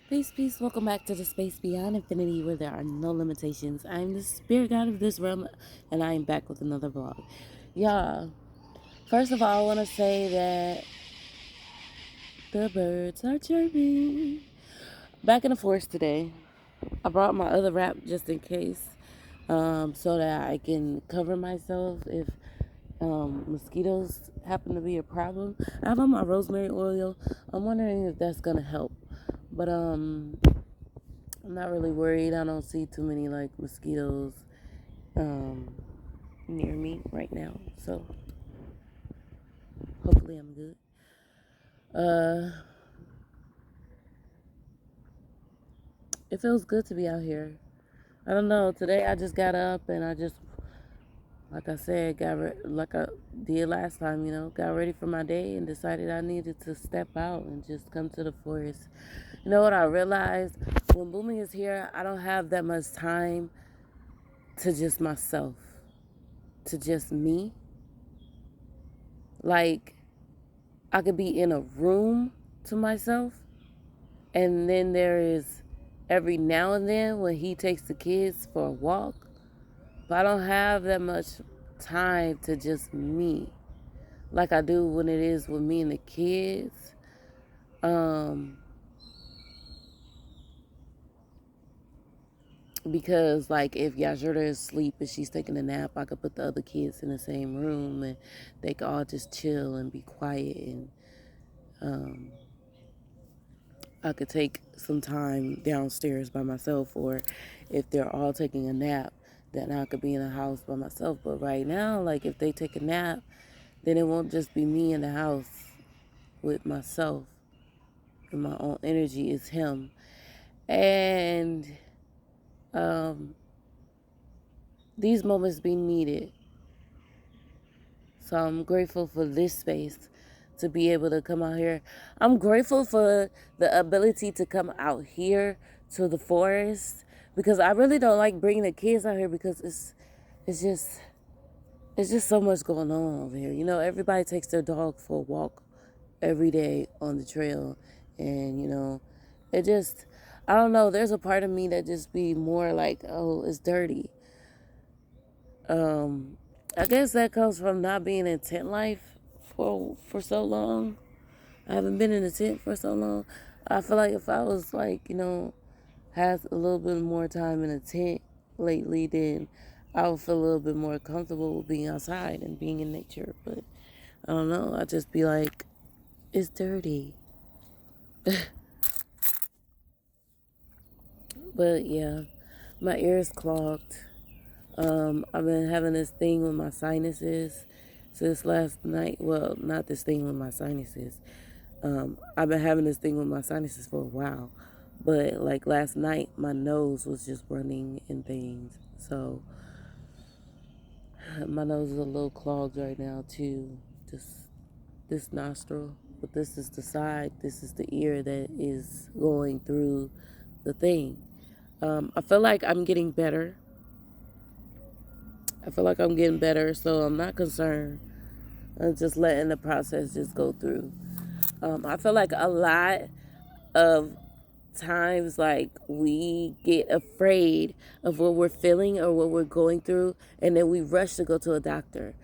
Peace, peace. Welcome back to the space beyond infinity where there are no limitations. I'm the spirit guide of this realm, and I am back with another vlog. Yeah, first of all, I want to say that the birds are chirping. Back in the forest today. I brought my other wrap just in case, so that I can cover myself if mosquitoes happen to be a problem. I have on my rosemary oil. I'm wondering if that's gonna help, but I'm not really worried. I don't see too many like mosquitoes um, near me right now, so hopefully I'm good. Uh, it feels good to be out here. I don't know. Today I just got up and I just, like I said, like I did last time. Got ready for my day and decided I needed to step out and just come to the forest. You know what I realized? When blooming is here, I don't have that much time to just myself, to just me. Like, I could be in a room to myself, and then there is every now and then when he takes the kids for a walk, but I don't have that much time to just me like I do when it is with me and the kids. Because like if Yajurda is asleep and she's taking a nap, I could put the other kids in the same room and they could all just chill and be quiet, and I could take some time downstairs by myself, or if they're all taking a nap, then I could be in the house by myself. But right now, like if they take a nap, then it won't just be me in the house with myself and my own energy. Is him. And these moments be needed. So I'm grateful for this space to be able to come out here. I'm grateful for the ability to come out here to the forest, because I really don't like bringing the kids out here because it's just it's just so much going on over here. Everybody takes their dog for a walk every day on the trail, and it just, I don't know, there's a part of me that just be more like, oh, it's dirty. I guess that comes from not being in tent life for so long. I haven't been in a tent for so long. I feel like if I was like, has a little bit more time in a tent lately, then I would feel a little bit more comfortable with being outside and being in nature. But I don't know. I just be like, it's dirty. But yeah, my ears clogged. I've been having this thing with my sinuses since last night. Well, not this thing with my sinuses. I've been having this thing with my sinuses for a while. But like last night, my nose was just running and things. So my nose is a little clogged right now too. Just this nostril. But this is the side. This is the ear that is going through the thing. I feel like I'm getting better. So I'm not concerned. I'm just letting the process just go through. I feel like a lot of times, like, we get afraid of what we're feeling or what we're going through, and then we rush to go to a doctor.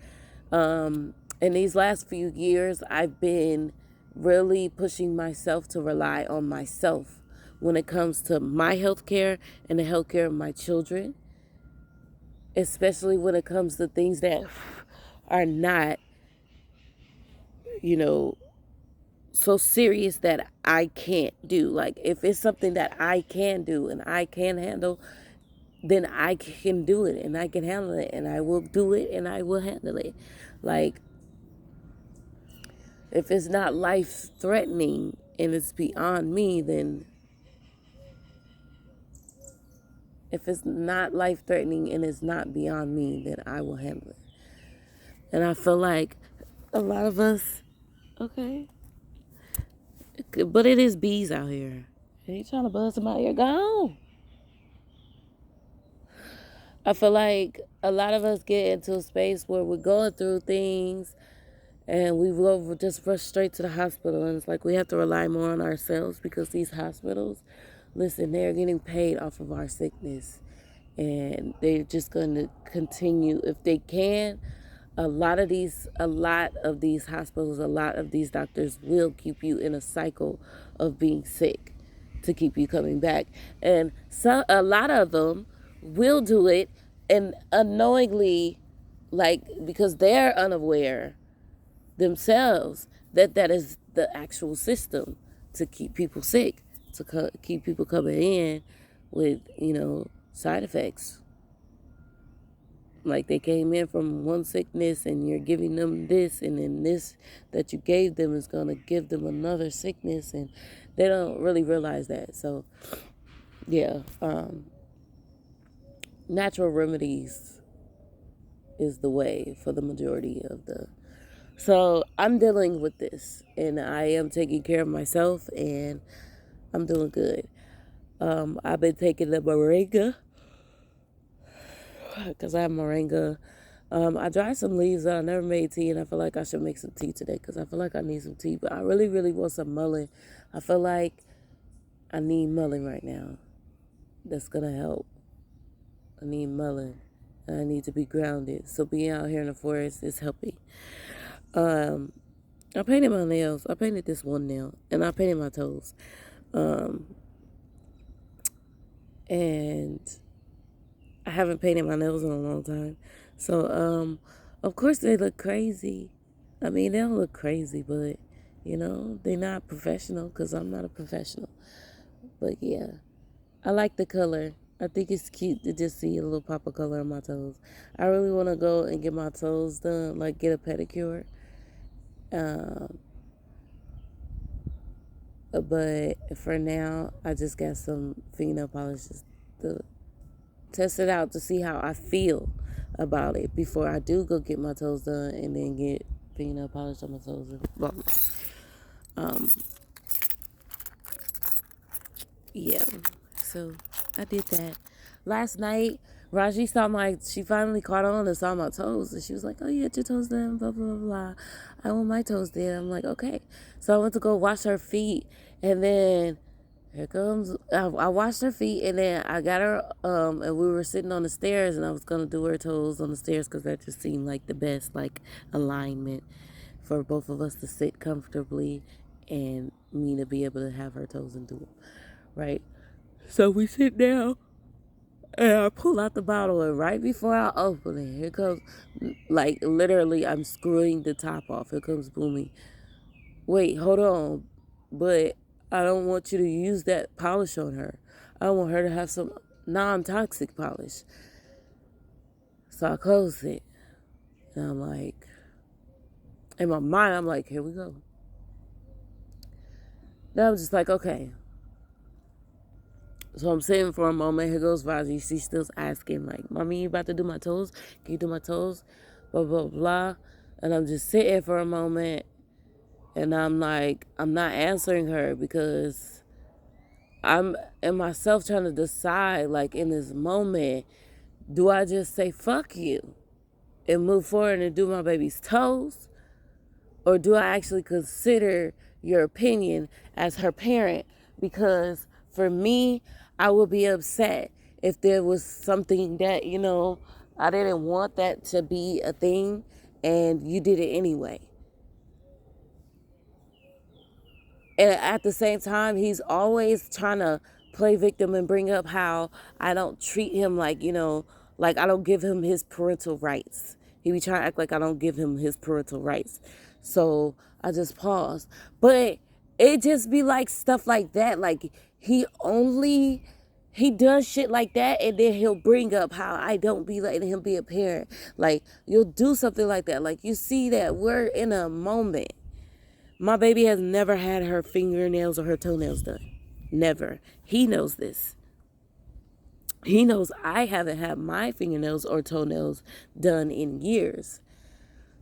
In these last few years, I've been really pushing myself to rely on myself when it comes to my health care and the health care of my children, especially when it comes to things that are not, you know, so serious that I can't do. Like, if it's something that I can do and I can handle, then I can do it and I can handle it and I will do it and I will handle it. Like, if it's not life threatening and it's beyond me, then if it's not life threatening and it's not beyond me, then I will handle it. And I feel like a lot of us, okay, but it is bees out here. Are you trying to buzz them out here? Go. I feel like a lot of us get into a space where we're going through things and we will just rush straight to the hospital, and it's like we have to rely more on ourselves because these hospitals listen, they're getting paid off of our sickness, and they're just going to continue if they can. A lot of these hospitals, a lot of these doctors will keep you in a cycle of being sick to keep you coming back. And so a lot of them will do it and unknowingly, like, because they're unaware themselves that that is the actual system to keep people sick, to keep people coming in with, side effects. Like they came in from one sickness and you're giving them this, and then this that you gave them is going to give them another sickness, and they don't really realize that. So, yeah, natural remedies is the way for the majority of the. So, I'm dealing with this, and I am taking care of myself, and I'm doing good. I've been taking the moringa because I have moringa. I dried some leaves that I never made tea, and I feel like I should make some tea today because I feel like I need some tea. But I really, really want some mullein. I feel like I need mullein right now. That's going to help. I need mullein. And I need to be grounded. So being out here in the forest is helping. I painted my nails. I painted this one nail, and I painted my toes. And I haven't painted my nails in a long time. So, of course they look crazy. I mean, they don't look crazy, but, they're not professional because I'm not a professional. But, yeah, I like the color. I think it's cute to just see a little pop of color on my toes. I really want to go and get my toes done, like get a pedicure. But for now, I just got some fingernail polishes to test it out to see how I feel about it before I do go get my toes done and then get fingernail polish on my toes and blah, blah. Yeah, so I did that. Last night, Raji she finally caught on and saw my toes, and she was like, oh, you had your toes done, blah, blah, blah, blah. I want my toes done. I'm like, okay. So I went to go wash her feet, and then here comes, I washed her feet, and then I got her, and we were sitting on the stairs, and I was going to do her toes on the stairs because that just seemed like the best, like, alignment for both of us to sit comfortably and me to be able to have her toes and do them, right? So we sit down, and I pull out the bottle, and right before I open it, here comes, like, literally, I'm screwing the top off. Here comes Boomy. Wait, hold on. But I don't want you to use that polish on her. I want her to have some non-toxic polish. So I close it. And I'm like, in my mind, I'm like, here we go. Then I'm just like, okay. So I'm sitting for a moment. Here goes Vazi. She's still asking, like, Mommy, you about to do my toes? Can you do my toes? Blah, blah, blah. And I'm just sitting for a moment. And I'm like, I'm not answering her because I'm in myself trying to decide, like, in this moment, do I just say, fuck you and move forward and do my baby's toes? Or do I actually consider your opinion as her parent? Because for me, I would be upset if there was something that, I didn't want that to be a thing and you did it anyway. And at the same time, he's always trying to play victim and bring up how I don't treat him like, like I don't give him his parental rights. He be trying to act like I don't give him his parental rights. So I just pause. But it just be like stuff like that. Like he does shit like that, and then he'll bring up how I don't be letting him be a parent. Like, you'll do something like that. Like, you see that we're in a moment. My baby has never had her fingernails or her toenails done. Never. He knows this. He knows I haven't had my fingernails or toenails done in years.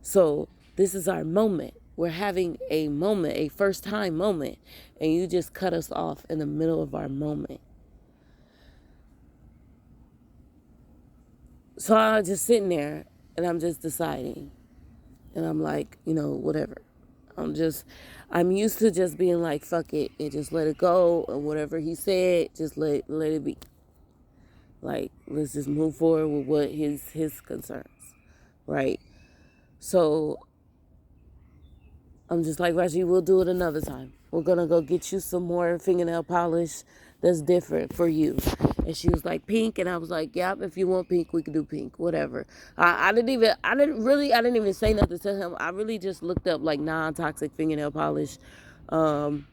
So this is our moment. We're having a moment, a first time moment, and you just cut us off in the middle of our moment. So I'm just sitting there and I'm just deciding. And I'm like, whatever. I'm used to just being like, fuck it, and just let it go, and whatever he said, just let it be. Like, let's just move forward with what his concerns, right? So I'm just like, Raji, we'll do it another time. We're gonna go get you some more fingernail polish that's different for you. And she was like, pink, and I was like, yep, if you want pink, we can do pink, whatever. I didn't even say nothing to him. I really just looked up like non-toxic fingernail polish, um,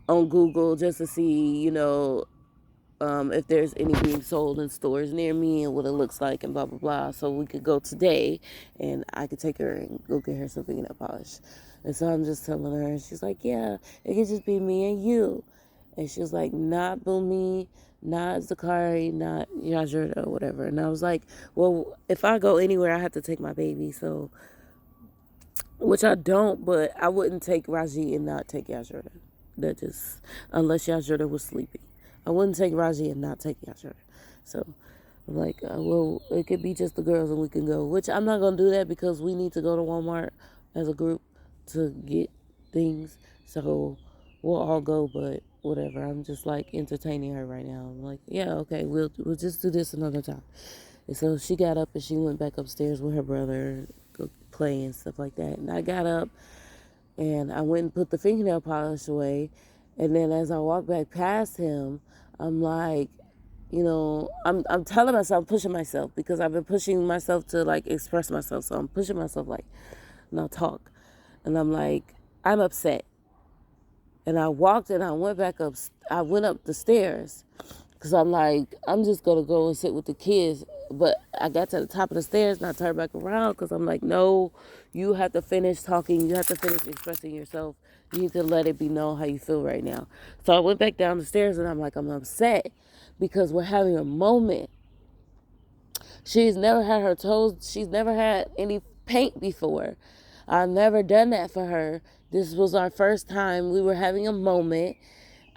on Google just to see, if there's any being sold in stores near me and what it looks like and blah blah blah, so we could go today and I could take her and go get her some fingernail polish. And so I'm just telling her, and she's like, yeah, it could just be me and you. And she was like, not Boomy, not Zakari, not Yajurda, or whatever. And I was like, well, if I go anywhere I have to take my baby, so, which I don't, but I wouldn't take Raji and not take Yajurda. That just, unless Yajurda was sleeping. I wouldn't take Raji and not take Yajurda. So I'm like, well, it could be just the girls and we can go. Which I'm not going to do that because we need to go to Walmart as a group to get things. So we'll all go, but whatever. I'm just like entertaining her right now. I'm like, yeah, okay, we'll just do this another time. And so she got up and she went back upstairs with her brother, go play and stuff like that. And I got up and I went and put the fingernail polish away. And then as I walked back past him, I'm like, I'm telling myself, I'm pushing myself because I've been pushing myself to like express myself. So I'm pushing myself like, now talk. And I'm like, I'm upset. And I walked and I went back up. I went up the stairs because I'm like, I'm just going to go and sit with the kids. But I got to the top of the stairs and I turned back around because I'm like, no, you have to finish talking. You have to finish expressing yourself. You need to let it be known how you feel right now. So I went back down the stairs and I'm like, I'm upset because we're having a moment. She's never had her toes. She's never had any paint before. I've never done that for her. This was our first time. We were having a moment.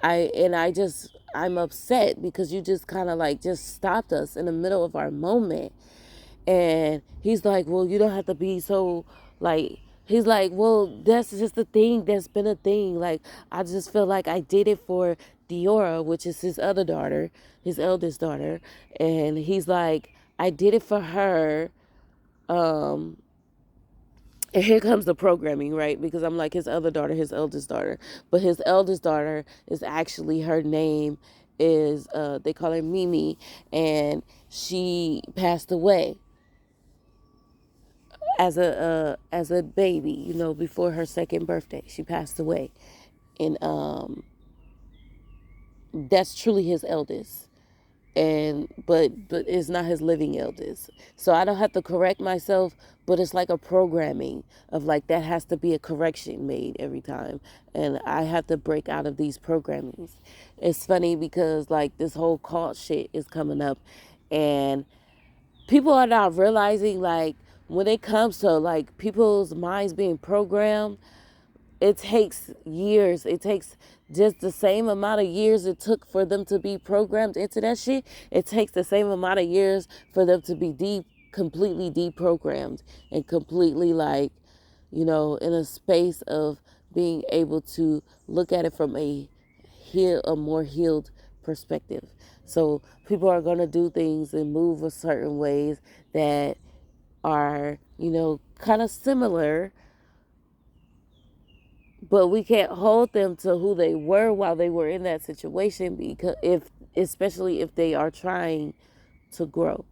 I'm upset because you just kind of like just stopped us in the middle of our moment. And he's like, well, you don't have to be so like, he's like, well, that's just a thing. That's been a thing. Like, I just feel like I did it for Diora, which is his other daughter, his eldest daughter. And he's like, I did it for her. And here comes the programming, right? Because I'm like his other daughter, his eldest daughter. But his eldest daughter is actually, her name is, they call her Mimi. And she passed away as a baby, before her second birthday. She passed away. And that's truly his eldest. And but it's not his living eldest. So I don't have to correct myself, but it's like a programming of like that has to be a correction made every time, and I have to break out of these programmings. It's funny because like this whole cult shit is coming up, and people are not realizing like when it comes to like people's minds being programmed, it takes years. It takes just the same amount of years it took for them to be programmed into that shit. It takes the same amount of years for them to be completely deprogrammed and completely like, in a space of being able to look at it from a more healed perspective. So people are going to do things and move a certain ways that are, kind of similar, but we can't hold them to who they were while they were in that situation, because especially if they are trying to grow.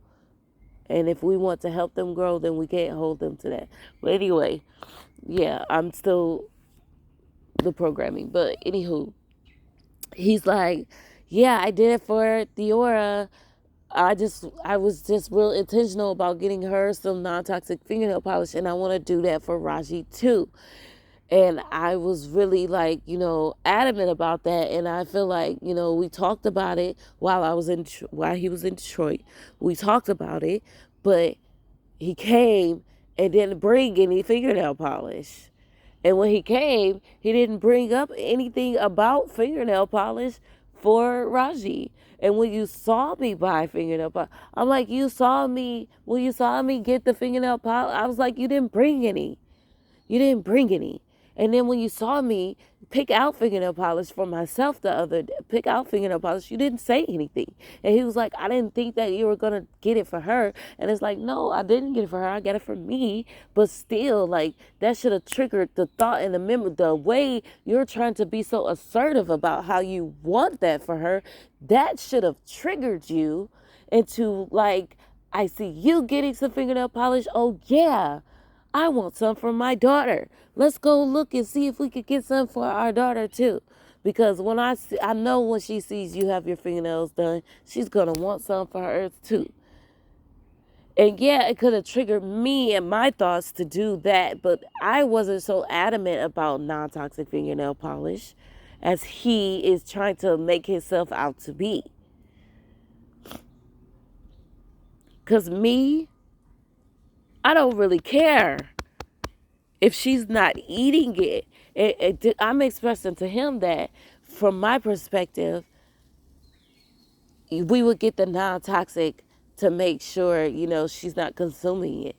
And if we want to help them grow, then we can't hold them to that. But anyway, yeah, I'm still the programming. But anywho, he's like, yeah, I did it for Theora. I was just real intentional about getting her some non-toxic fingernail polish, and I want to do that for Raji too. And I was really like, adamant about that. And I feel like, we talked about it while he was in Detroit. We talked about it, but he came and didn't bring any fingernail polish. And when he came, he didn't bring up anything about fingernail polish for Raji. And when you saw me buy fingernail polish, I'm like, when you saw me get the fingernail polish, I was like, you didn't bring any. You didn't bring any. And then when you saw me pick out fingernail polish for myself the other day, pick out fingernail polish, you didn't say anything. And he was like, I didn't think that you were going to get it for her. And it's like, no, I didn't get it for her. I got it for me. But still, like, that should have triggered the thought and the memory. The way you're trying to be so assertive about how you want that for her, that should have triggered you into, like, I see you getting some fingernail polish. Oh, yeah. I want some for my daughter. Let's go look and see if we could get some for our daughter too. Because when I know when she sees you have your fingernails done, she's going to want some for her too. And yeah, it could have triggered me and my thoughts to do that, but I wasn't so adamant about non-toxic fingernail polish as he is trying to make himself out to be. Because me, I don't really care if she's not eating it. I'm expressing to him that from my perspective, we would get the non-toxic to make sure, she's not consuming it.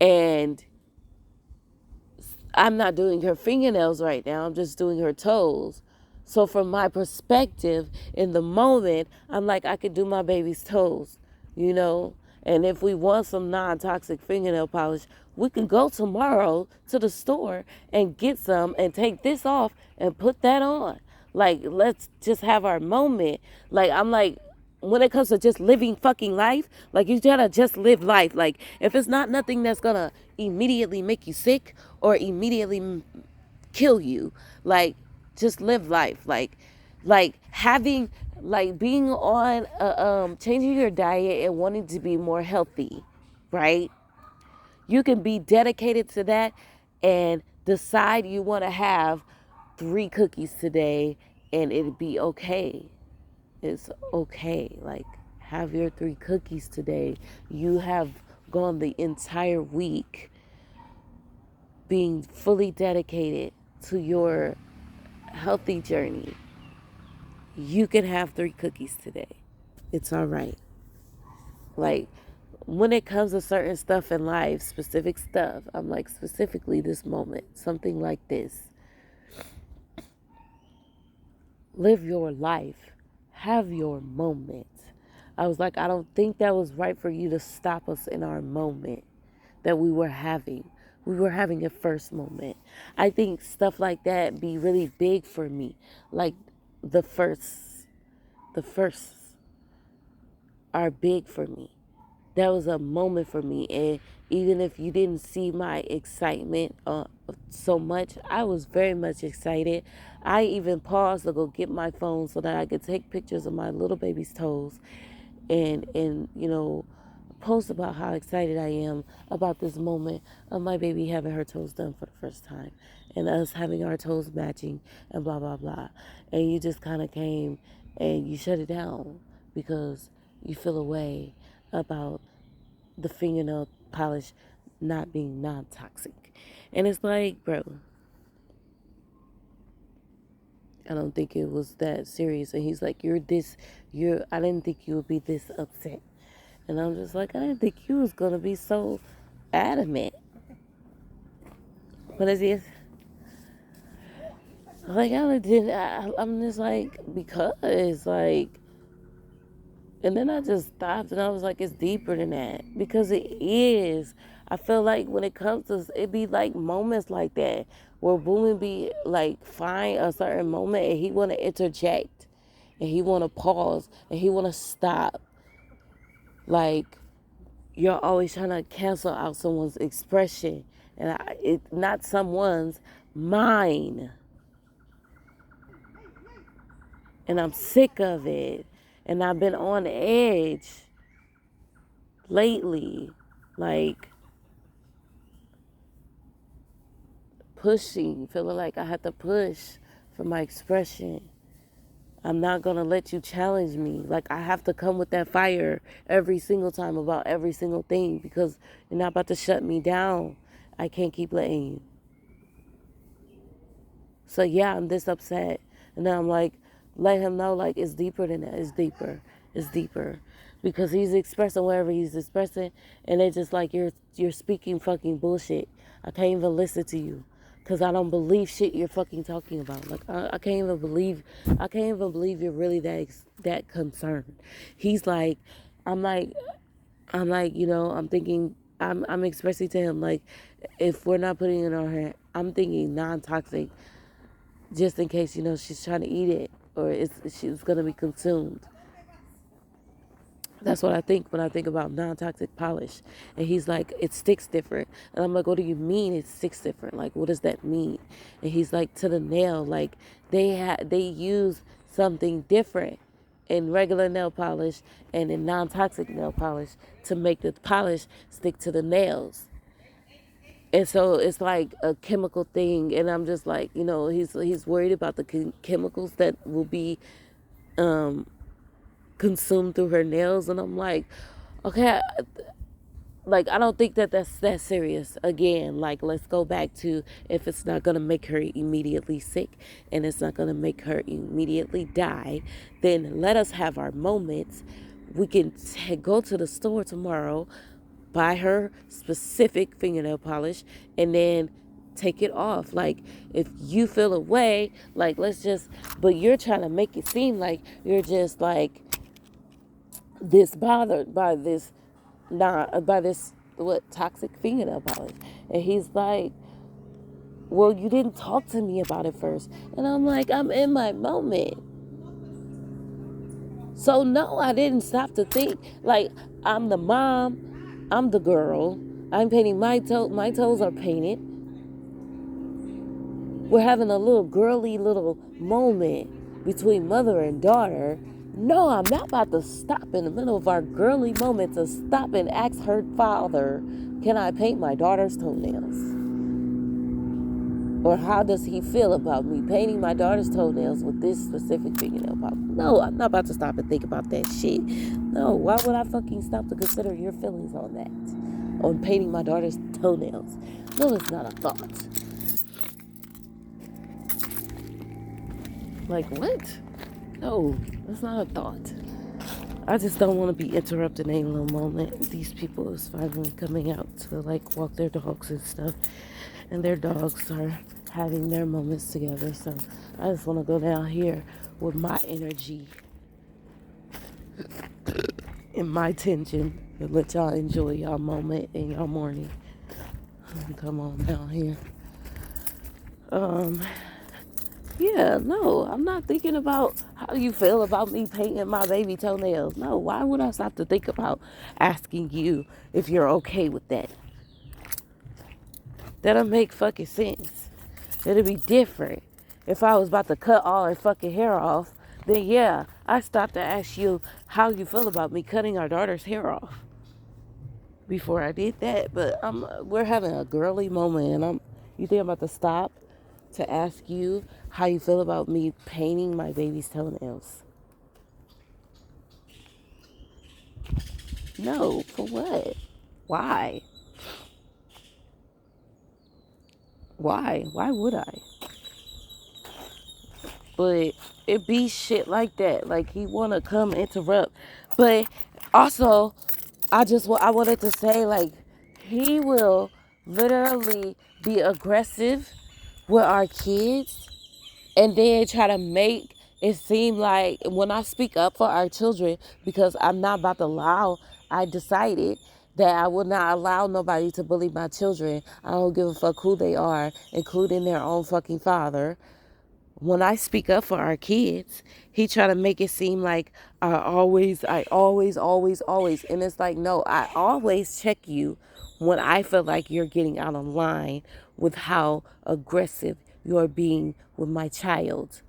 And I'm not doing her fingernails right now. I'm just doing her toes. So from my perspective, in the moment, I'm like, I could do my baby's toes, And if we want some non-toxic fingernail polish, we can go tomorrow to the store and get some and take this off and put that on. Like, let's just have our moment. Like, I'm like, when it comes to just living fucking life, like, you gotta just live life. Like, if it's not nothing that's gonna immediately make you sick or immediately kill you, like, just live life. Like having, like, being on changing your diet and wanting to be more healthy, right? You can be dedicated to that and decide you want to have 3 cookies today and it'd be okay. It's okay. Like, have your 3 cookies today. You have gone the entire week being fully dedicated to your healthy journey. You can have 3 cookies today. It's all right. Like, when it comes to certain stuff in life, specific stuff, I'm like, specifically this moment, something like this. Live your life. Have your moment. I was like, I don't think that was right for you to stop us in our moment that we were having. We were having a first moment. I think stuff like that be really big for me. Like, the firsts are big for me. That was a moment for me. And even if you didn't see my excitement so much, I was very much excited. I even paused to go get my phone so that I could take pictures of my little baby's toes and post about how excited I am about this moment of my baby having her toes done for the first time and us having our toes matching and blah, blah, blah. And you just kind of came and you shut it down because you feel a way about the fingernail polish not being non-toxic. And it's like, bro, I don't think it was that serious. And he's like, I didn't think you would be this upset. And I'm just like, I didn't think you was going to be so adamant. But it's like, I'm just like, because, like, and then I just stopped and I was like, it's deeper than that. Because it is. I feel like when it comes to, it be like moments like that where Boomin be like, find a certain moment and he want to interject and he want to pause and he want to stop. Like, you're always trying to cancel out someone's expression. And not someone's, mine. And I'm sick of it. And I've been on edge lately. Like, pushing, feeling like I have to push for my expression. I'm not going to let you challenge me. Like, I have to come with that fire every single time about every single thing because you're not about to shut me down. I can't keep letting you. So, yeah, I'm this upset. And then I'm like, let him know, like, it's deeper than that. It's deeper. It's deeper. Because he's expressing whatever he's expressing. And it's just like, you're speaking fucking bullshit. I can't even listen to you. Cause I don't believe shit you're fucking talking about. Like I can't even believe you're really that concerned. He's like, I'm like, I'm like, I'm thinking, I'm expressing to him like, if we're not putting it on her, I'm thinking non-toxic, just in case she's trying to eat it or she's gonna be consumed. That's what I think when I think about non-toxic polish. And he's like, it sticks different. And I'm like, what do you mean it sticks different? Like, what does that mean? And he's like, to the nail, like they use something different in regular nail polish and in non-toxic nail polish to make the polish stick to the nails. And so it's like a chemical thing, and I'm just like, he's worried about the chemicals that will be consumed through her nails, and I'm like, okay, like I don't think that that's that serious. Again, like let's go back to, if it's not gonna make her immediately sick and it's not gonna make her immediately die, then let us have our moments. We can go to the store tomorrow, buy her specific fingernail polish, and then take it off. Like if you feel away, like let's just, but you're trying to make it seem like you're just like this bothered by this, not by this, what, toxic fingernail polish. And he's like, well, you didn't talk to me about it first. And I'm like, I'm in my moment. So no, I didn't stop to think. Like, I'm the mom, I'm the girl, I'm painting my toes are painted. We're having a little girly little moment between mother and daughter. No, I'm not about to stop in the middle of our girly moment to stop and ask her father, can I paint my daughter's toenails? Or how does he feel about me painting my daughter's toenails with this specific fingernail polish? No, I'm not about to stop and think about that shit. No, why would I fucking stop to consider your feelings on that? On painting my daughter's toenails? No, it's not a thought. Like, what? No, that's not a thought. I just don't want to be interrupting any little moment. These people is finally coming out to like walk their dogs and stuff, and their dogs are having their moments together. So I just want to go down here with my energy and my tension and let y'all enjoy y'all moment in y'all morning. Come on down here. Yeah, no, I'm not thinking about how you feel about me painting my baby toenails. No, why would I stop to think about asking you if you're okay with that? That'll make fucking sense. It'll be different. If I was about to cut all her fucking hair off, then yeah, I stopped to ask you how you feel about me cutting our daughter's hair off before I did that. But we're having a girly moment, and you think I'm about to stop to ask you how you feel about me painting my baby's toenails? No, for what? Why? Why would I? But it be shit like that. Like he wanna come interrupt. But also, I wanted to say, like, he will literally be aggressive with our kids and then try to make it seem like when I speak up for our children, because I'm not about to allow, I decided that I will not allow nobody to bully my children. I don't give a fuck who they are, including their own fucking father. When I speak up for our kids, he try to make it seem like I always, always. And it's like, no, I always check you when I feel like you're getting out of line with how aggressive you're being with my child.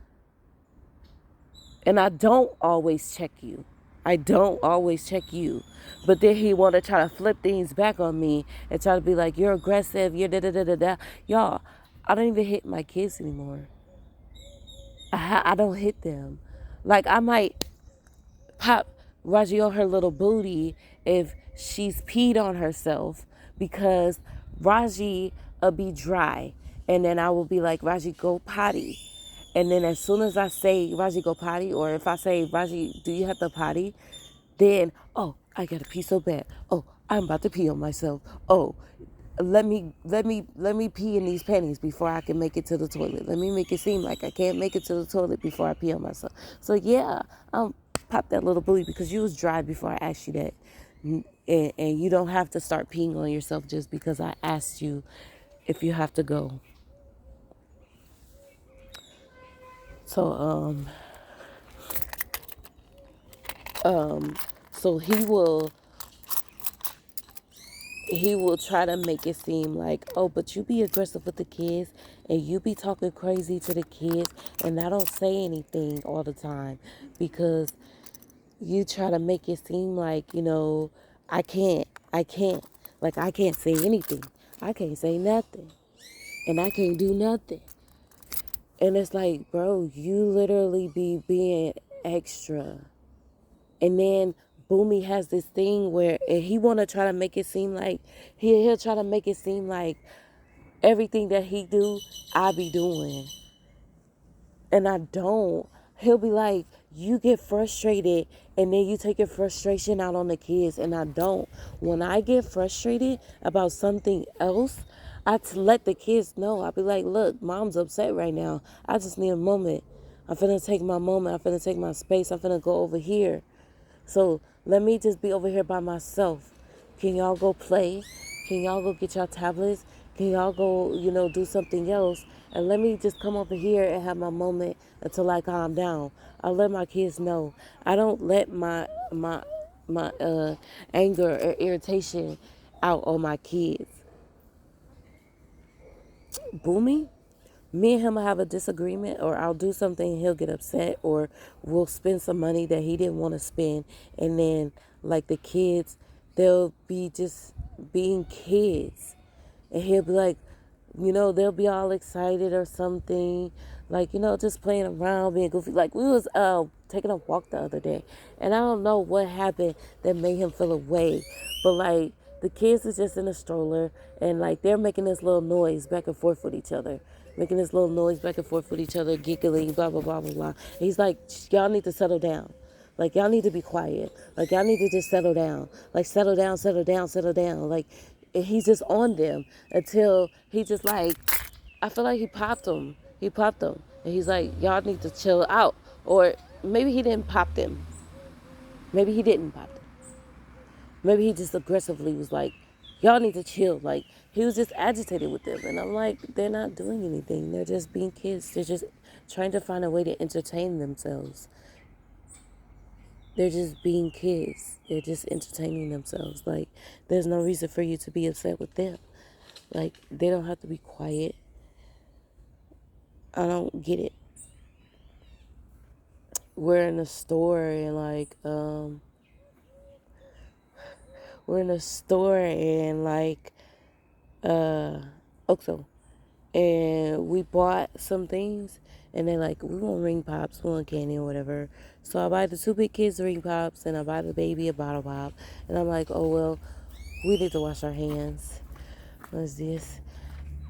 And I don't always check you. I don't always check you. But then he want to try to flip things back on me and try to be like, you're aggressive, you're da-da-da-da-da. Y'all, I don't even hit my kids anymore. I don't hit them. Like, I might pop Raji on her little booty if she's peed on herself, because Raji will be dry. And then I will be like, Raji, go potty. And then as soon as I say, Raji, go potty, or if I say, Raji, do you have to potty? Then, oh, I got to pee so bad. Oh, I'm about to pee on myself. Oh, let me pee in these panties before I can make it to the toilet. Let me make it seem like I can't make it to the toilet before I pee on myself. So yeah, pop that little booty because you was dry before I asked you that. And you don't have to start peeing on yourself just because I asked you if you have to go. So so he will try to make it seem like, oh, but you be aggressive with the kids and you be talking crazy to the kids and I don't say anything all the time because you try to make it seem like, I can't, like I can't say anything. I can't say nothing and I can't do nothing. And it's like, bro, you literally be being extra. And then Boomy has this thing where he want to try to make it seem like he'll try to make it seem like everything that he do, I be doing. And I don't. He'll be like, you get frustrated and then you take your frustration out on the kids and I don't. When I get frustrated about something else, let the kids know. I'll be like, look, mom's upset right now. I just need a moment. I'm finna take my moment. I'm finna take my space. I'm finna go over here. So let me just be over here by myself. Can y'all go play? Can y'all go get y'all tablets? Can y'all go, do something else? And let me just come over here and have my moment until I calm down. I let my kids know. I don't let my anger or irritation out on my kids. Boomy, me and him will have a disagreement or I'll do something and he'll get upset or we'll spend some money that he didn't want to spend and then like the kids, they'll be just being kids and he'll be like, they'll be all excited or something, like, just playing around, being goofy. Like we was taking a walk the other day and I don't know what happened that made him feel away, but like the kids is just in a stroller and like they're making this little noise back and forth with each other, making this little noise back and forth with each other, giggling, blah blah blah blah blah. And he's like, y'all need to settle down. Like y'all need to be quiet. Like y'all need to just settle down. Like settle down, settle down, settle down. Like and he's just on them until he just like, I feel like he popped them. He popped them. And he's like, y'all need to chill out. Or maybe he didn't pop them. Maybe he didn't pop them. Maybe he just aggressively was like, y'all need to chill. Like he was just agitated with them. And I'm like, they're not doing anything. They're just being kids. They're just trying to find a way to entertain themselves. They're just being kids. They're just entertaining themselves. Like, there's no reason for you to be upset with them. Like, they don't have to be quiet. I don't get it. We're in a store and Oxo, and we bought some things and they're like, we want ring pops, we want candy or whatever. So I buy the two big kids ring pops and I buy the baby a bottle pop. And I'm like, oh, well, we need to wash our hands. What's this?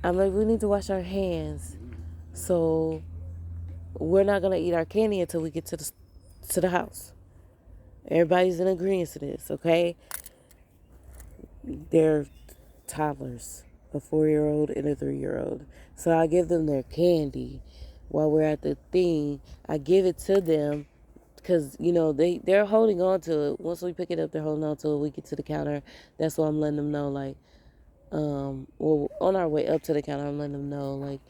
I'm like, we need to wash our hands. So we're not going to eat our candy until we get to the house. Everybody's in agreement to this, okay? They're toddlers, a 4-year-old and a 3-year-old. So I give them their candy while we're at the thing. I give it to them because, they're holding on to it. Once we pick it up, they're holding on to it. We get to the counter. That's why I'm letting them know, like, well, on our way up to the counter, I'm letting them know, like,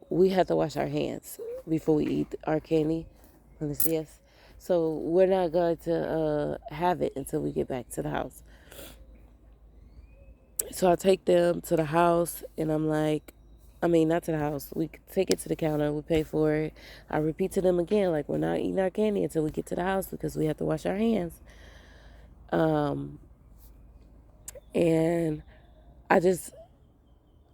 we have to wash our hands before we eat our candy. Yes. So we're not going to have it until we get back to the house. So I take them to the house and I'm like, not to the house. We take it to the counter. We pay for it. I repeat to them again, like, we're not eating our candy until we get to the house because we have to wash our hands. And I just,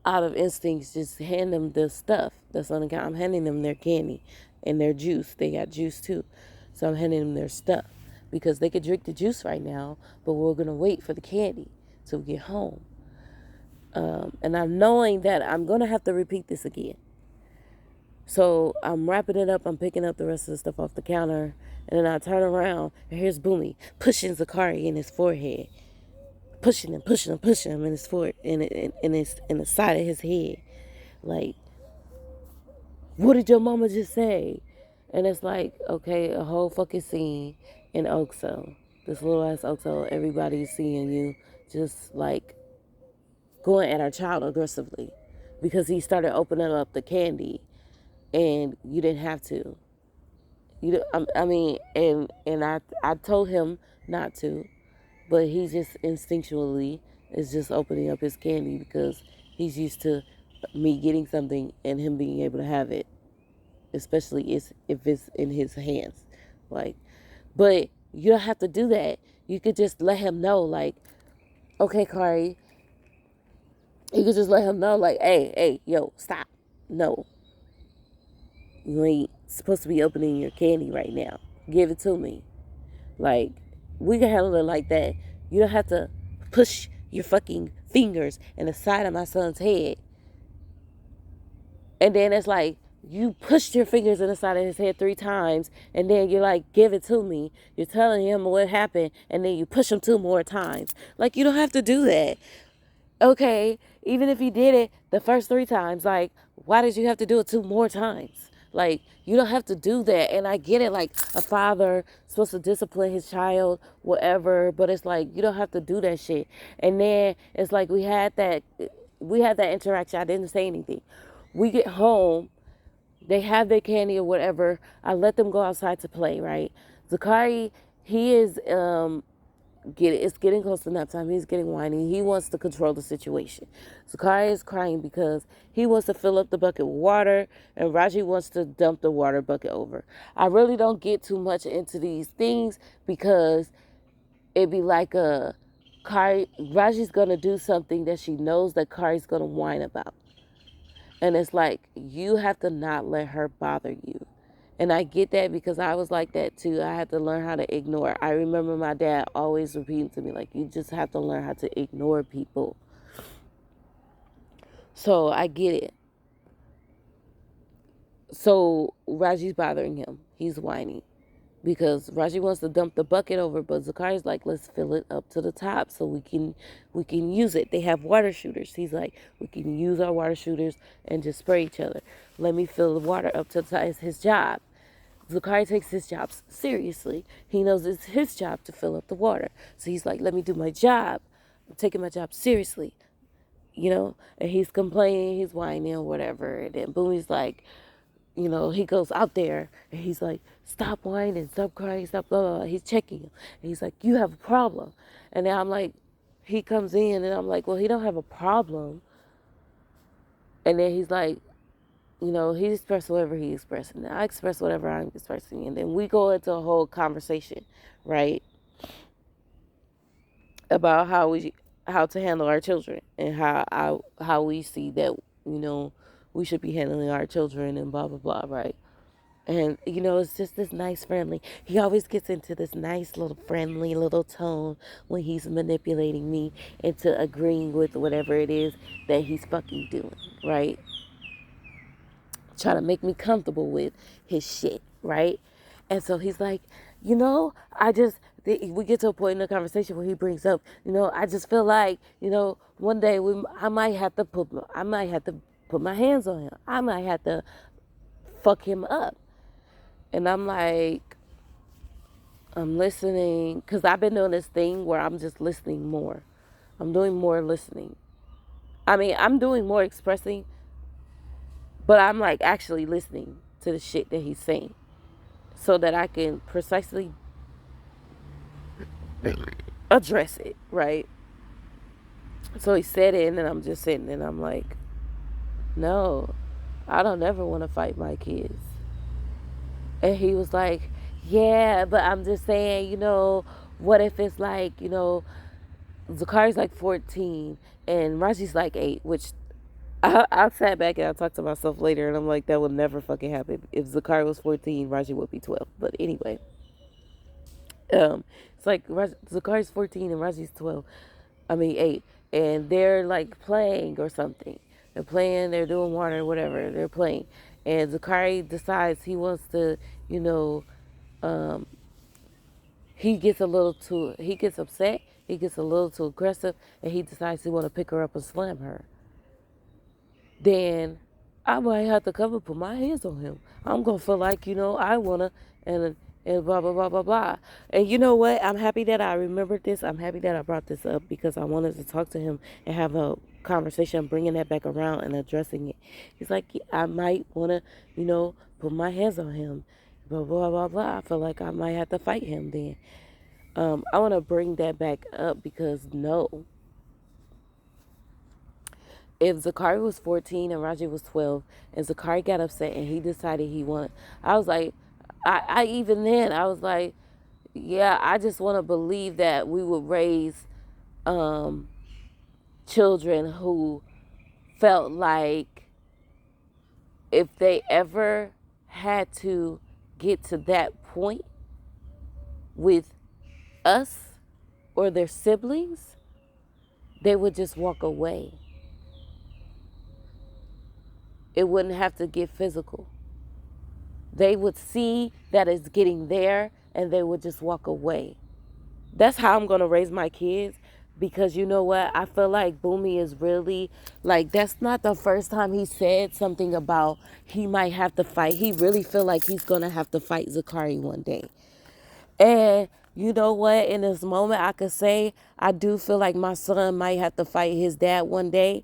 out of instincts, just hand them the stuff that's on the counter. I'm handing them their candy and their juice. They got juice too. So I'm handing them their stuff because they could drink the juice right now, but we're going to wait for the candy till we get home. And I'm knowing that I'm going to have to repeat this again. So I'm wrapping it up. I'm picking up the rest of the stuff off the counter. And then I turn around and here's Boomy pushing Zakari in his forehead. pushing him, pushing him, pushing him in his foot, in the side of his head. Like, what did your mama just say? And it's like, okay, a whole fucking scene in Oxo. This little ass Oxo, everybody's seeing you just like going at our child aggressively because he started opening up the candy and you didn't have to. I mean, and I told him not to, but he just instinctually is just opening up his candy because he's used to me getting something and him being able to have it, especially if it's in his hands. Like, but you don't have to do that. You could just let him know, like, okay, Kari. You could just let him know, like, hey, yo, stop. No, you ain't supposed to be opening your candy right now. Give it to me. Like, we can handle it like that. You don't have to push your fucking fingers in the side of my son's head. And then it's like, you pushed your fingers in the side of his head 3 times, and then you're like, give it to me. You're telling him what happened, and then you push him 2 more times. Like, you don't have to do that. Okay, even if he did it the first 3 times, like, why did you have to do it 2 more times? Like, you don't have to do that. And I get it, like, a father supposed to discipline his child, whatever, but it's like, you don't have to do that shit. And then it's like, we had that interaction. I didn't say anything. We get home, they have their candy or whatever. I let them go outside to play, right? Zakari, he is it's getting close to nap time. He's getting whiny. He wants to control the situation. Zakari is crying because he wants to fill up the bucket with water and Raji wants to dump the water bucket over. I really don't get too much into these things because it'd be like Raji's gonna do something that she knows that Kari's gonna whine about. And it's like, you have to not let her bother you. And I get that because I was like that too. I had to learn how to ignore. I remember my dad always repeating to me, like, you just have to learn how to ignore people. So I get it. So Raji's bothering him. He's whining because Raji wants to dump the bucket over, but Zakari's like, let's fill it up to the top so we can use it. They have water shooters. He's like, we can use our water shooters and just spray each other. Let me fill the water up to the top. It's his job. Zakari takes his job seriously. He knows it's his job to fill up the water. So he's like, let me do my job. I'm taking my job seriously. And he's complaining, he's whining, whatever. And then Boomy's like, he goes out there and he's like, stop whining, stop crying, stop blah, blah, blah. He's checking him. And he's like, you have a problem. And then I'm like, he comes in and I'm like, well, he don't have a problem. And then he's like, he expressed whatever he expressed. And I express whatever I'm expressing. And then we go into a whole conversation, right? About how to handle our children and how we see that, we should be handling our children and blah, blah, blah, right? And, it's just this nice, friendly. He always gets into this nice little friendly little tone when he's manipulating me into agreeing with whatever it is that he's fucking doing, right? Trying to make me comfortable with his shit, right? And so he's like, we get to a point in the conversation where he brings up, I just feel like, one day I might have to put my hands on him. I might have to fuck him up. And I'm like, I'm listening, because I've been doing this thing where I'm just listening more. I'm doing more listening. I mean, I'm doing more expressing, but I'm like actually listening to the shit that he's saying so that I can precisely address it, right? So he said it, and then I'm just sitting and I'm like, no, I don't ever want to fight my kids. And he was like, yeah, but I'm just saying, what if it's like, Zakari's like 14 and Raji's like 8, which I sat back and I talked to myself later and I'm like, that would never fucking happen. If Zakari was 14, Raji would be 12. But anyway, it's like Zakari's 14 and Raji's 12. I mean 8. And they're like playing or something. They're playing, they're doing water, whatever. They're playing. And Zakari decides he wants to, he gets upset. he gets a little too aggressive and he decides he want to pick her up and slam her, then I might have to come and put my hands on him. I'm gonna feel like, I wanna and and blah blah blah blah blah. And you know what? I'm happy that I remembered this. I'm happy that I brought this up because I wanted to talk to him and have a conversation, bringing that back around and addressing it. He's like, "Yeah, I might wanna, put my hands on him, blah blah blah blah. I feel like I might have to fight him then." I want to bring that back up because no, if Zakari was 14 and Raji was 12, and Zakari got upset and he decided he wanted, I was like, I even then, I was like, yeah, I just want to believe that we would raise um, children who felt like if they ever had to get to that point with us or their siblings, they would just walk away. It wouldn't have to get physical. They would see that it's getting there and they would just walk away. That's how I'm going to raise my kids, because you know what? I feel like Boomy is really, like, that's not the first time he said something about he might have to fight. He really feel like he's going to have to fight Zakari one day. And you know what? In this moment, I could say I do feel like my son might have to fight his dad one day,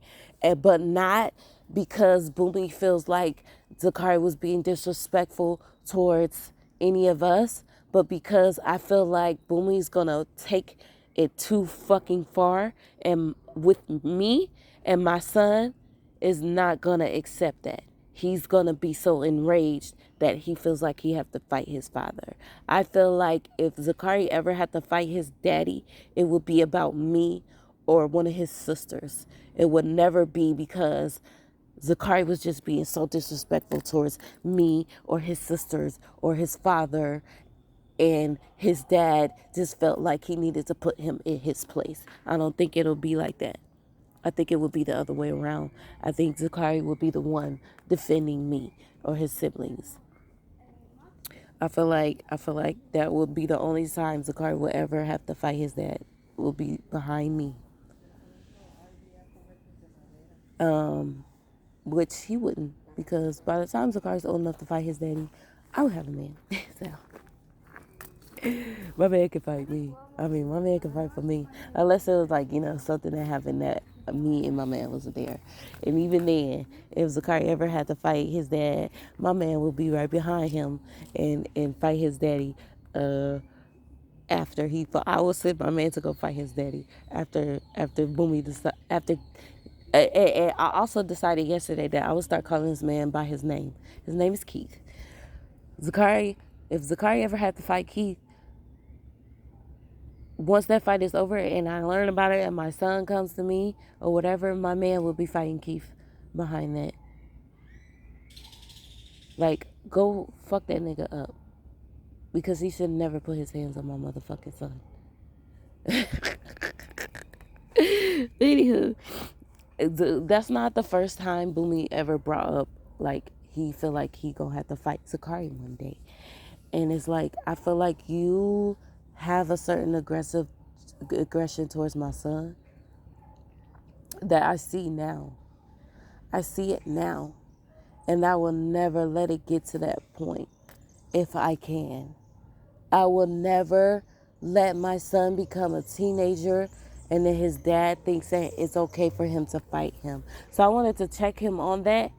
but not because Boomy feels like Zakari was being disrespectful towards any of us, but because I feel like Boomy's gonna take it too fucking far, and with me and my son is not gonna accept that. He's gonna be so enraged that he feels like he have to fight his father. I feel like if Zakari ever had to fight his daddy, it would be about me or one of his sisters. It would never be because Zakari was just being so disrespectful towards me or his sisters or his father, and his dad just felt like he needed to put him in his place. I don't think it'll be like that. I think it would be the other way around. I think Zakari would be the one defending me or his siblings. I feel like that would be the only time Zakari will ever have to fight his dad, will be behind me. Which he wouldn't, because by the time Zakari's old enough to fight his daddy, I would have a man. So my man can fight me. I mean, my man can fight for me. Unless it was like, something that happened that me and my man wasn't there. And even then, if Zakari ever had to fight his dad, my man would be right behind him and fight his daddy after he fought. I would send my man to go fight his daddy after Boomy after. And I also decided yesterday that I would start calling this man by his name. His name is Keith. Zakari, if Zakari ever had to fight Keith, once that fight is over and I learn about it and my son comes to me or whatever, my man will be fighting Keith behind that. Like, go fuck that nigga up. Because he should never put his hands on my motherfucking son. Anywho, that's not the first time Boomy ever brought up, like, he feel like he gonna have to fight Zakari one day. And it's like, I feel like you have a certain aggression towards my son that I see now. I see it now. And I will never let it get to that point if I can. I will never let my son become a teenager and then his dad thinks that it's okay for him to fight him. So I wanted to check him on that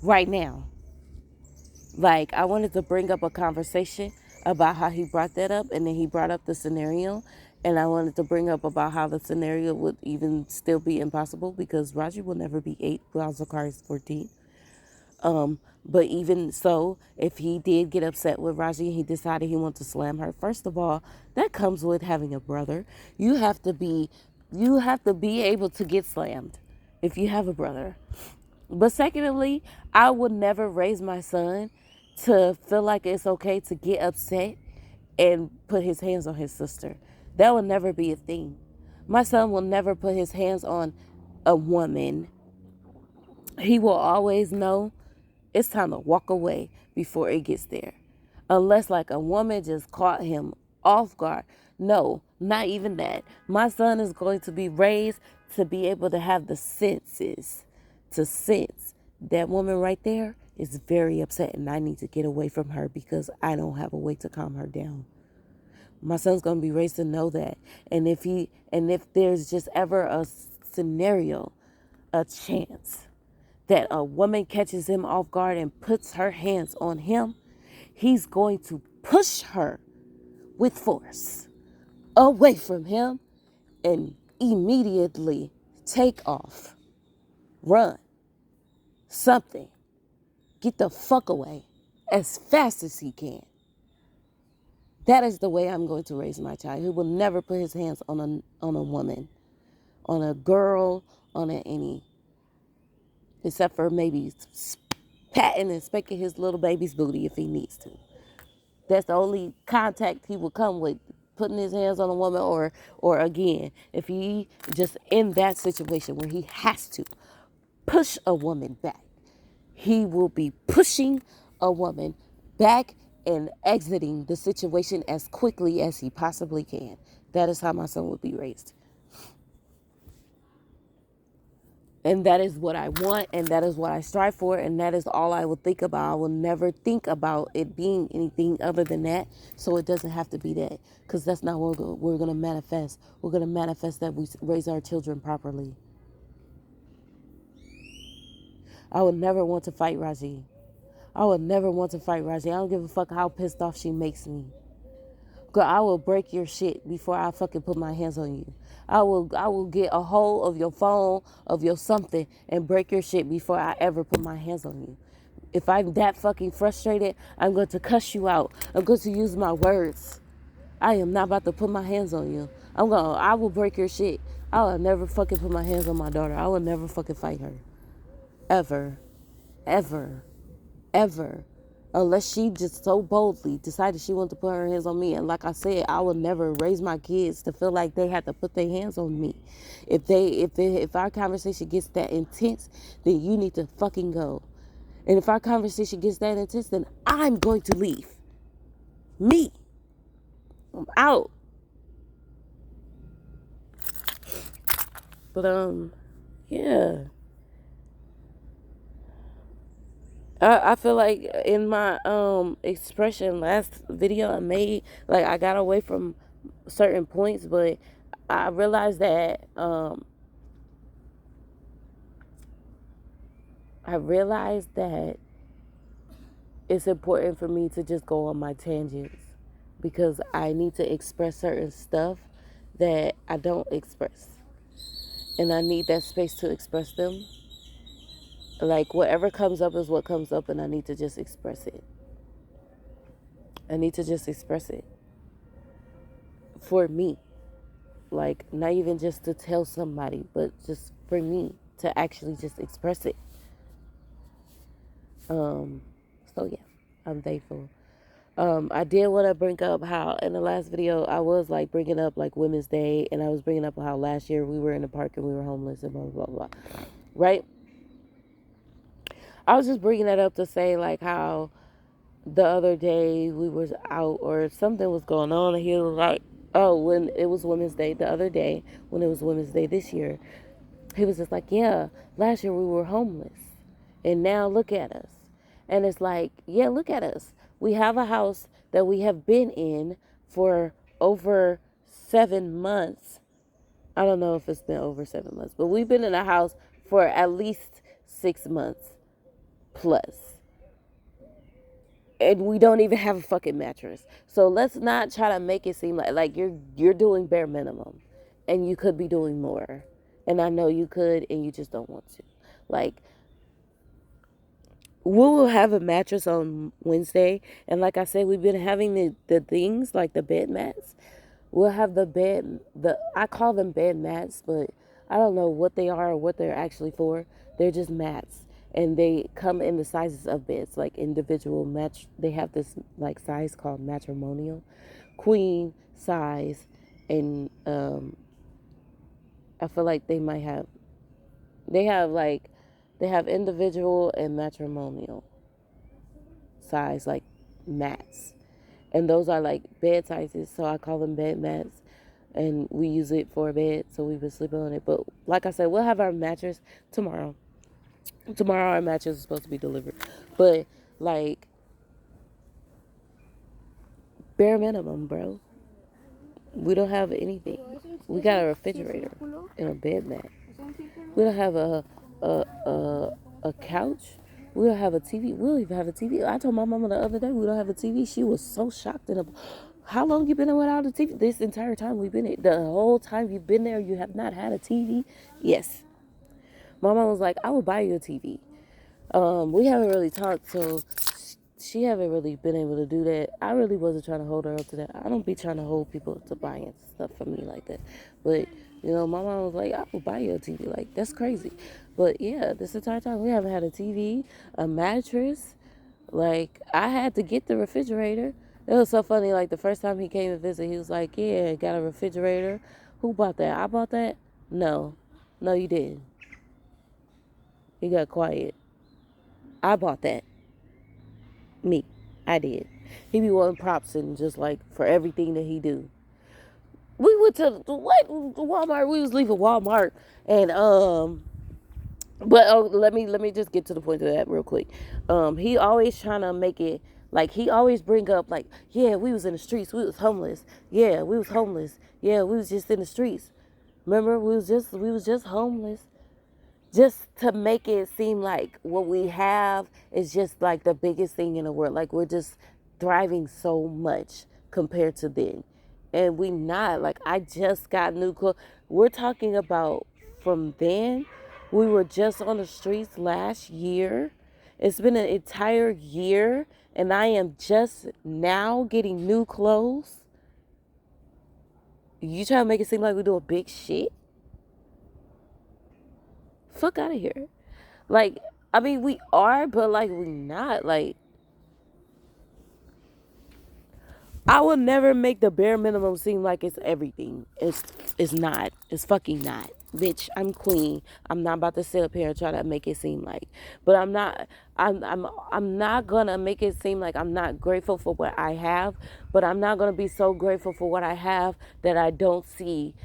right now. Like, I wanted to bring up a conversation about how he brought that up, and then he brought up the scenario, and I wanted to bring up about how the scenario would even still be impossible because Raji will never be 8 while Zakari is 14. But even so, if he did get upset with Raji and he decided he wanted to slam her, first of all, that comes with having a brother. You have to be able to get slammed if you have a brother. But secondly, I would never raise my son to feel like it's okay to get upset and put his hands on his sister. That will never be a thing. My son will never put his hands on a woman. He will always know it's time to walk away before it gets there. Unless like a woman just caught him off guard. No, Not even that. My son is going to be raised to be able to have the senses to sense that woman right there is very upset and I need to get away from her because I don't have a way to calm her down. My son's going to be raised to know that. And if there's just ever a scenario, a chance that a woman catches him off guard and puts her hands on him, he's going to push her with force away from him and immediately take off, run, something, get the fuck away as fast as he can. That is the way I'm going to raise my child. He will never put his hands on a woman, on a girl, on any, except for maybe patting and spanking his little baby's booty if he needs to. That's the only contact he will come with, putting his hands on a woman, or again, if he just in that situation where he has to push a woman back, he will be pushing a woman back and exiting the situation as quickly as he possibly can. That is how my son will be raised. And that is what I want, and that is what I strive for, and that is all I will think about. I will never think about it being anything other than that, so it doesn't have to be that, because that's not what we're going to manifest. We're going to manifest that we raise our children properly. I would never want to fight Raji. I would never want to fight Raji. I don't give a fuck how pissed off she makes me. Girl, I will break your shit before I fucking put my hands on you. I will get a hold of your phone, of your something, and break your shit before I ever put my hands on you. If I'm that fucking frustrated, I'm going to cuss you out. I'm going to use my words. I am not about to put my hands on you. I will break your shit. I will never fucking put my hands on my daughter. I will never fucking fight her. Ever. Ever. Ever. Unless she just so boldly decided she wanted to put her hands on me. And like I said, I will never raise my kids to feel like they have to put their hands on me. If our conversation gets that intense, then you need to fucking go. And if our conversation gets that intense, then I'm going to leave. Me. I'm out. But yeah. I feel like in my expression last video I made, like I got away from certain points, but I realized that it's important for me to just go on my tangents because I need to express certain stuff that I don't express, and I need that space to express them. Like whatever comes up is what comes up, and I need to just express it. I need to just express it for me. Like not even just to tell somebody, but just for me to actually just express it. So yeah, I'm thankful. I did want to bring up how in the last video I was like bringing up like Women's Day, and I was bringing up how last year we were in the park and we were homeless and blah blah blah, right? I was just bringing that up to say like how the other day we was out or something was going on, and he was like, oh, when it was Women's Day the other day, when it was Women's Day this year, he was just like, yeah, last year we were homeless and now look at us. And it's like, yeah, look at us. We have a house that we have been in for over 7 months. I don't know if it's been over 7 months, but we've been in a house for at least 6 months plus. And we don't even have a fucking mattress. So let's not try to make it seem like you're doing bare minimum, and you could be doing more. And I know you could, and you just don't want to. Like, we will have a mattress on Wednesday, and like I said, we've been having the things like the bed mats. We'll have I call them bed mats, but I don't know what they are or what they're actually for. They're just mats, and they come in the sizes of beds, like individual match. They have this like size called matrimonial, queen size, and I feel like they have individual and matrimonial size like mats, and those are like bed sizes, so I call them bed mats. and we use it for a bed, so we've been sleeping on it. But like I said, we'll have our mattress tomorrow. Tomorrow our mattress is supposed to be delivered. But like bare minimum, bro. We don't have anything. We got a refrigerator and a bed mat. We don't have a a a couch. We don't have a TV. We don't even have a TV. I told my mama the other day we don't have a TV. She was so shocked. How long you been without a TV? This entire time we've been here. The whole time you've been there, you have not had a TV. Yes. My mom was like, I will buy you a TV. We haven't really talked, so she haven't really been able to do that. I really wasn't trying to hold her up to that. I don't be trying to hold people to buying stuff for me like that. But, my mom was like, I will buy you a TV. Like, that's crazy. But, yeah, this entire time we haven't had a TV, a mattress. Like, I had to get the refrigerator. It was so funny. Like, the first time he came to visit, he was like, yeah, got a refrigerator. Who bought that? I bought that? No. No, you didn't. He got quiet. I bought that. Me. I did. He be wanting props and just like for everything that he do. We went to what Walmart. We was leaving Walmart and but let me just get to the point of that real quick. He always trying to make it like he always bring up like, yeah, we was in the streets, we was homeless. Yeah, we was homeless. Yeah, we was just in the streets. Remember, we was just homeless. Just to make it seem like what we have is just like the biggest thing in the world. Like we're just thriving so much compared to then. And we not. Like I just got new clothes. We're talking about from then. We were just on the streets last year. It's been an entire year and I am just now getting new clothes. You try to make it seem like we're doing big shit? Fuck out of here. Like, I mean, we are, but like, we not. Like, I will never make the bare minimum seem like it's everything. It's not. It's fucking not. Bitch, I'm Qween. I'm not about to sit up here and try to make it seem like. But I'm not. I'm not gonna make it seem like I'm not grateful for what I have. But I'm not gonna be so grateful for what I have that I don't see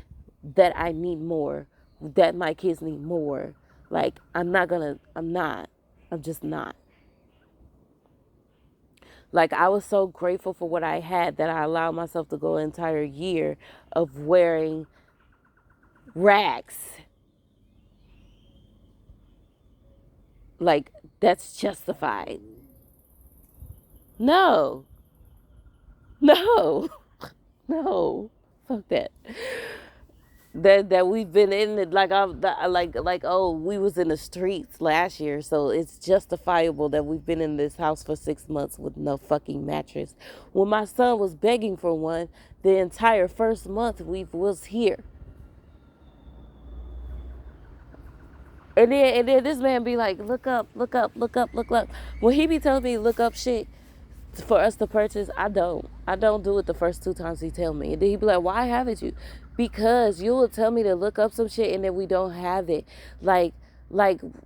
that I need more. That my kids need more. Like, I'm not. I'm just not. Like, I was so grateful for what I had that I allowed myself to go an entire year of wearing rags. Like, that's justified. No. No. No. Fuck that. That we've been in it like oh, we was in the streets last year, so it's justifiable that we've been in this house for 6 months with no fucking mattress. When my son was begging for one, the entire first month we was here. And then this man be like, look up, look up, look up, look up. When he be telling me look up shit for us to purchase, I don't do it the first 2 times he tell me. And then he be like, why haven't you? Because you will tell me to look up some shit and then we don't have it. Like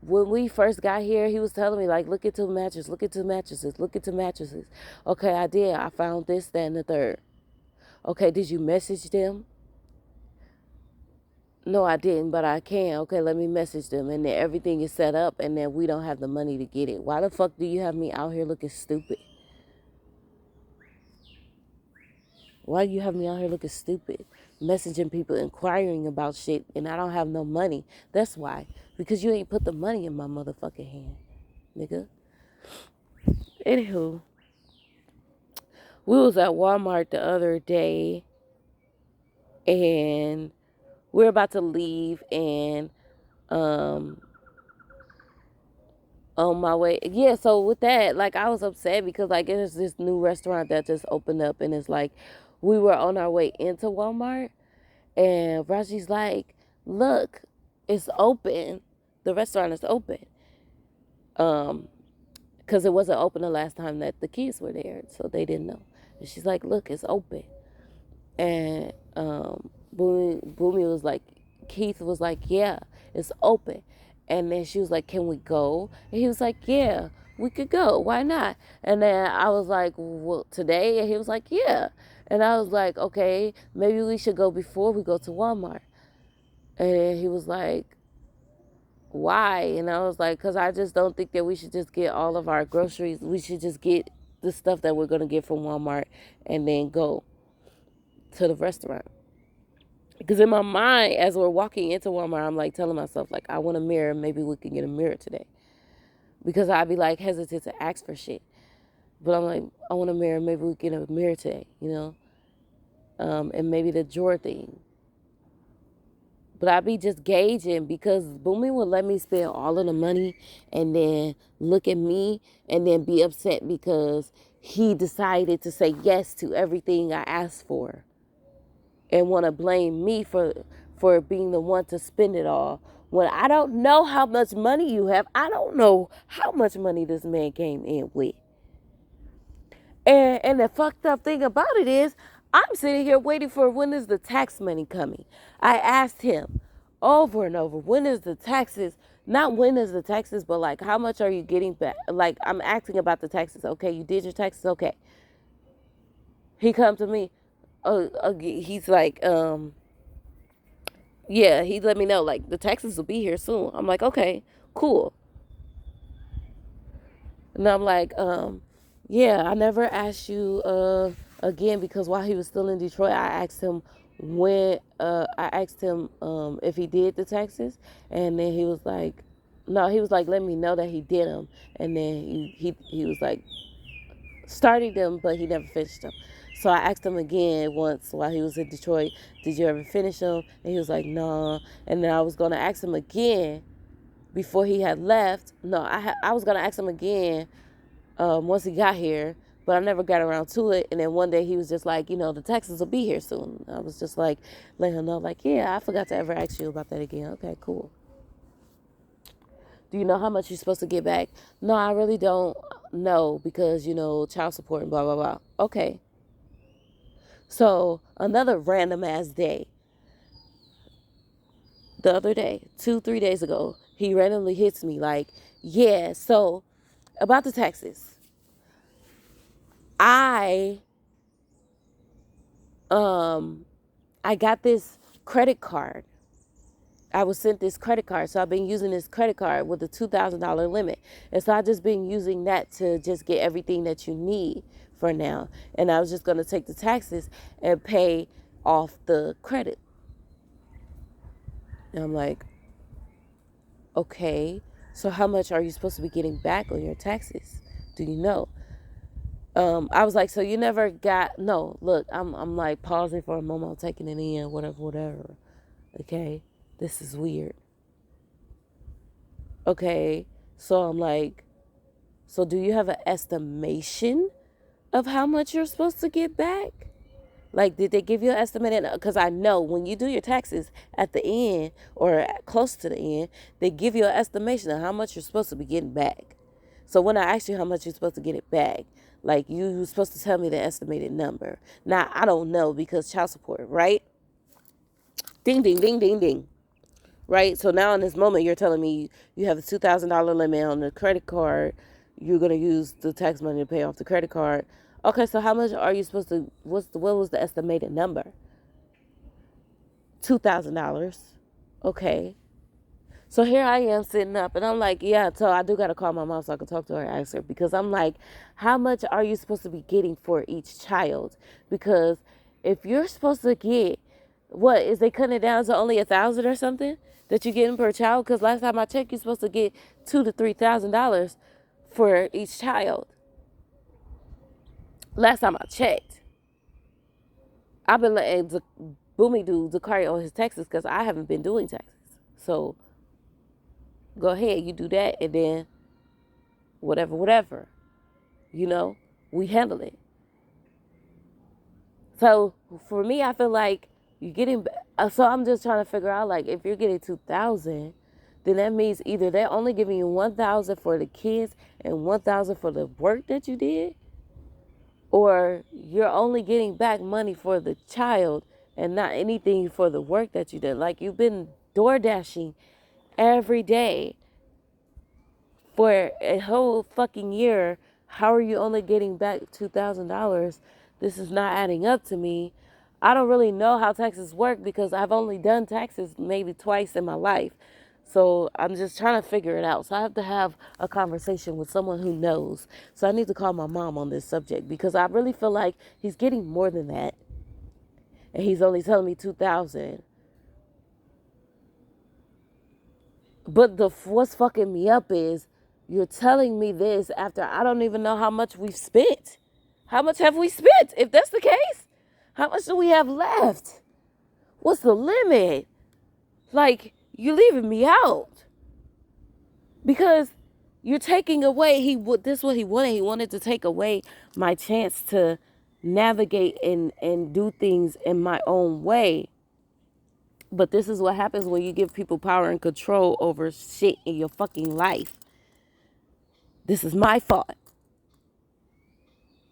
when we first got here, he was telling me like, look into mattresses, look into mattresses, look into mattresses. Okay, I did. I found this, that, and the third. Okay, did you message them? No, I didn't, but I can. Okay, let me message them. And then everything is set up and then we don't have the money to get it. Why the fuck do you have me out here looking stupid? Why you have me out here looking stupid? Messaging people, inquiring about shit, and I don't have no money. That's why. Because you ain't put the money in my motherfucking hand, nigga. Anywho, we was at Walmart the other day, and we're about to leave, and on my way, yeah, so with that, like, I was upset because, like, there's this new restaurant that just opened up, and it's like, we were on our way into Walmart, and Raji's like, look, it's open. The restaurant is open. Because it wasn't open the last time that the kids were there, so they didn't know. And she's like, look, it's open. And Boomy was like, Keith was like, yeah, it's open. And then she was like, can we go? And he was like, yeah, we could go. Why not? And then I was like, well, today? And he was like, yeah. And I was like, okay, maybe we should go before we go to Walmart. And he was like, why? And I was like, because I just don't think that we should just get all of our groceries. We should just get the stuff that we're going to get from Walmart and then go to the restaurant. Because in my mind, as we're walking into Walmart, I'm like telling myself, like, I want a mirror. Maybe we can get a mirror today. Because I'd be like hesitant to ask for shit. But I'm like, I want a mirror. Maybe we can get a mirror today, you know? And maybe the drawer thing. But I be just gauging because Boomy would let me spend all of the money and then look at me and then be upset because he decided to say yes to everything I asked for and want to blame me for being the one to spend it all. When I don't know how much money you have, I don't know how much money this man came in with. And the fucked up thing about it is, I'm sitting here waiting for when is the tax money coming. I asked him over and over, when is the taxes? Not when is the taxes, but like how much are you getting back? Like I'm asking about the taxes. Okay, you did your taxes. Okay. He come to me. He's like, yeah. He let me know like the taxes will be here soon. I'm like, okay, cool. And I'm like, yeah, I never asked you again because while he was still in Detroit, I asked him if he did the taxes, and then he was like, no, he was like, let me know that he did them, and then he was like starting them, but he never finished them. So I asked him again once while he was in Detroit, did you ever finish them? And he was like, no. And then I was gonna ask him again before he had left. No, I was gonna ask him again once he got here, but I never got around to it. And then one day he was just like, you know, the taxes will be here soon. I was just like, letting him know, like, yeah, I forgot to ever ask you about that again. Okay, cool. Do you know how much you're supposed to get back? No, I really don't know because, you know, child support and blah, blah, blah. Okay. So another random ass day. The other day, 3 days ago, he randomly hits me like, yeah, so about the taxes. I I got this credit card. I was sent this credit card. So I've been using this credit card with a $2,000 limit. And so I've just been using that to just get everything that you need for now. And I was just going to take the taxes and pay off the credit. And I'm like, okay, so how much are you supposed to be getting back on your taxes? Do you know? I was like, so you never got, no, look, I'm like pausing for a moment, I'm taking it in, whatever. Okay, this is weird. Okay, so I'm like, so do you have an estimation of how much you're supposed to get back? Like, did they give you an estimate? Because I know when you do your taxes at the end or close to the end, they give you an estimation of how much you're supposed to be getting back. So when I asked you how much you're supposed to get it back, like you were supposed to tell me the estimated number. Now, I don't know because child support, right? Ding, ding, ding, ding, ding. Right? So now in this moment, you're telling me you have a $2,000 limit on the credit card. You're going to use the tax money to pay off the credit card. Okay, so how much are you supposed to, what was the estimated number? $2,000. Okay. So here I am sitting up and I'm like, yeah, so I do got to call my mom so I can talk to her and ask her because I'm like, how much are you supposed to be getting for each child? Because if you're supposed to get, what, is they cutting it down to only 1,000 or something that you're getting per child? Because last time I checked, you're supposed to get $2,000 to $3,000 for each child. Last time I checked. I've been letting Boomy do Zakari on his taxes because I haven't been doing taxes. So go ahead, you do that, and then whatever, you know, we handle it. So for me, I feel like you're getting, so I'm just trying to figure out, like, if you're getting 2,000, then that means either they're only giving you 1,000 for the kids and 1,000 for the work that you did, or you're only getting back money for the child and not anything for the work that you did. Like, you've been door dashing every day for a whole fucking year. How are you only getting back $2,000 this is not adding up to me. I don't really know how taxes work because I've only done taxes maybe twice in my life. So I'm just trying to figure it out. So I have to have a conversation with someone who knows. So I need to call my mom on this subject because I really feel like he's getting more than that. And he's only telling me 2,000. But what's fucking me up is you're telling me this after I don't even know how much we've spent. How much have we spent? If that's the case, how much do we have left? What's the limit? Like, you're leaving me out. Because you're taking away, this is what he wanted. He wanted to take away my chance to navigate and do things in my own way. But this is what happens when you give people power and control over shit in your fucking life. This is my fault.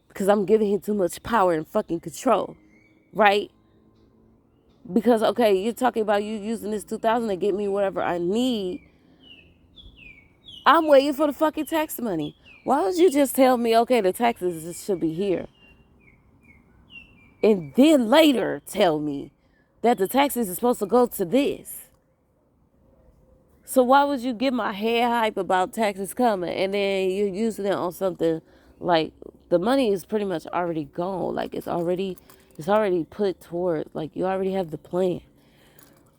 Because I'm giving him too much power and fucking control. Right? Because, okay, you're talking about you using this 2,000 to get me whatever I need. I'm waiting for the fucking tax money. Why would you just tell me, okay, the taxes should be here? And then later tell me that the taxes is supposed to go to this. So why would you get my head hype about taxes coming and then you're using it on something like the money is pretty much already gone. Like it's already put toward, like you already have the plan.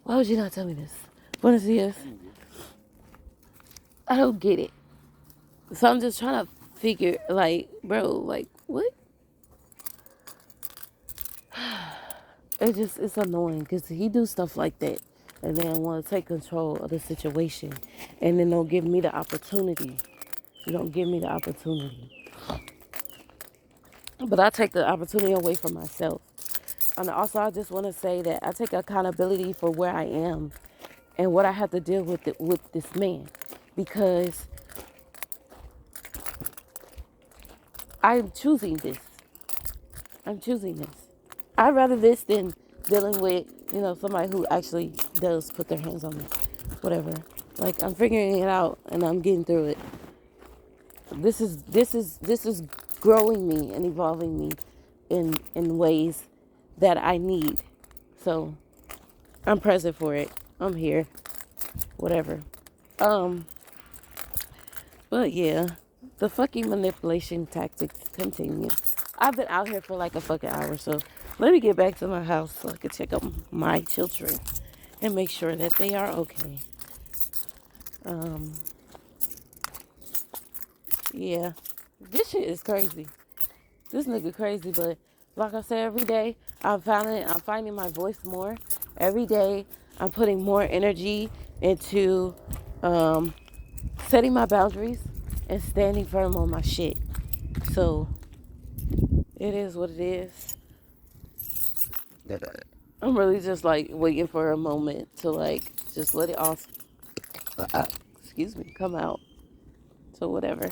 Why would you not tell me this? Buenos dias. I don't get it. So I'm just trying to figure, like, bro, like, what? It's annoying because he do stuff like that and then want to take control of the situation and then don't give me the opportunity. You don't give me the opportunity. But I take the opportunity away from myself. And also, I just want to say that I take accountability for where I am and what I have to deal with this man. Because I'm choosing this. I'm choosing this. I'd rather this than dealing with, somebody who actually does put their hands on me. Whatever. Like, I'm figuring it out and I'm getting through it. This is growing me and evolving me in ways that I need. So I'm present for it. I'm here. Whatever. But yeah, the fucking manipulation tactics continue. I've been out here for like a fucking hour, so let me get back to my house so I can check up my children and make sure that they are okay. Yeah, this shit is crazy. This nigga crazy, but like I said, every day I'm finding my voice more. Every day I'm putting more energy into setting my boundaries and standing firm on my shit. So it is what it is. I'm really just like waiting for a moment to like just let it all come out. So whatever.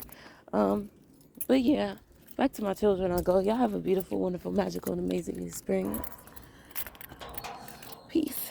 But yeah, back to my children I go. Y'all have a beautiful, wonderful, magical, and amazing experience. Peace.